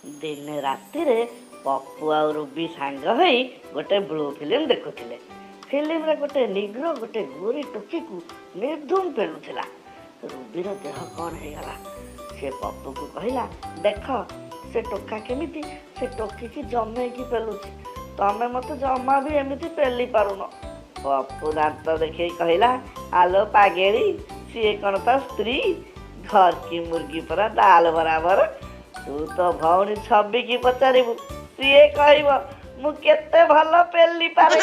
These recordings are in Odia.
ଦିନେ ରାତିରେ ପପୁ ଆଉ ରୁବି ସାଙ୍ଗ ହୋଇ ଗୋଟେ ବ୍ଲୁ ଫିଲ୍ମ ଦେଖୁଥିଲେ। ଫିଲ୍ମରେ ଗୋଟେ ନିଗ୍ରୋ ଗୋଟେ ଗୋରି ଟୋକିକୁ ନିର୍ଧୁମ ପେଲୁଥିଲା। ରୁବିର ଦେହ କ'ଣ ହେଇଗଲା। ସେ ପପୁକୁ କହିଲା, ଦେଖ ସେ ଟୋକା କେମିତି ସେ ଟୋକିକି ଜମେଇକି ପେଲୁଛି, ତମେ ମତେ ଜମା ବି ଏମିତି ପେଲି ପାରୁନ। ପପୁ ଦାନ୍ତ ଦେଖେଇ କହିଲା, ଆଲୋ ପାଗେଳି, ସିଏ କ'ଣ ତା ସ୍ତ୍ରୀ? ଘର କି ମୁର୍ଗୀ ପରା ଡାଲ ବରାବର। ତୁ ତ ଭଉଣୀ ଛବିକି ପଚାରିବୁ, ସିଏ କହିବ ମୁଁ କେତେ ଭଲ ପେଲି ପାରେ।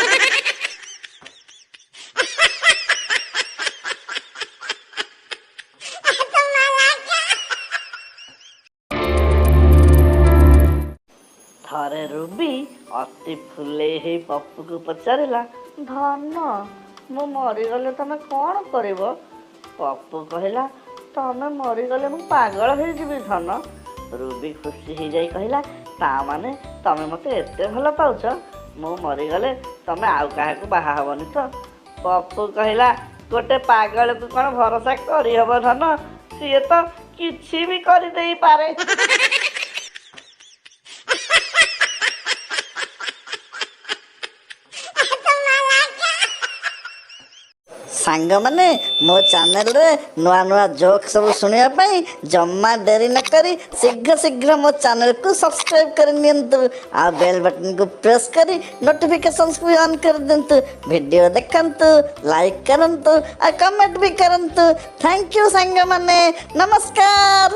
ଥରେ ରୁବି ଅତି ଫୁଲେଇ ହେଇ ପପୁକୁ ପଚାରିଲା, ଧନ ମୁଁ ମରିଗଲେ ତମେ କ'ଣ କରିବ? ପପୁ କହିଲା, ତମେ ମରିଗଲେ ମୁଁ ପାଗଳ ହେଇଯିବି ଧନ। ରୁବି ଖୁସି ହେଇଯାଇ କହିଲା, ତା ମାନେ ତମେ ମତେ ଏତେ ଭଲ ପାଉଛ, ମୁଁ ମରିଗଲେ ତମେ ଆଉ କାହାକୁ ବାହା ହବନି ତ? ପପୁ କହିଲା, ଗୋଟେ ପାଗଳକୁ କ'ଣ ଭରସା କରିହବ ଧନ? ସିଏ ତ କିଛି ବି କରିଦେଇପାରେ। ସାଙ୍ଗମାନେ, ମୋ ଚ୍ୟାନେଲରେ ନୂଆ ନୂଆ ଜୋକ୍ ସବୁ ଶୁଣିବା ପାଇଁ ଜମା ଡେରି ନ କରି ଶୀଘ୍ର ମୋ ଚ୍ୟାନେଲକୁ ସବସ୍କ୍ରାଇବ୍ କରି ନିଅନ୍ତୁ। ଆଉ ବେଲ୍ ବଟନକୁ ପ୍ରେସ୍ କରି ନୋଟିଫିକେସନ୍ସକୁ ବି ଅନ୍ କରିଦିଅନ୍ତୁ। ଭିଡ଼ିଓ ଦେଖନ୍ତୁ, ଲାଇକ୍ କରନ୍ତୁ ଆଉ କମେଣ୍ଟ ବି କରନ୍ତୁ। ଥ୍ୟାଙ୍କ ୟୁ ସାଙ୍ଗମାନେ, ନମସ୍କାର।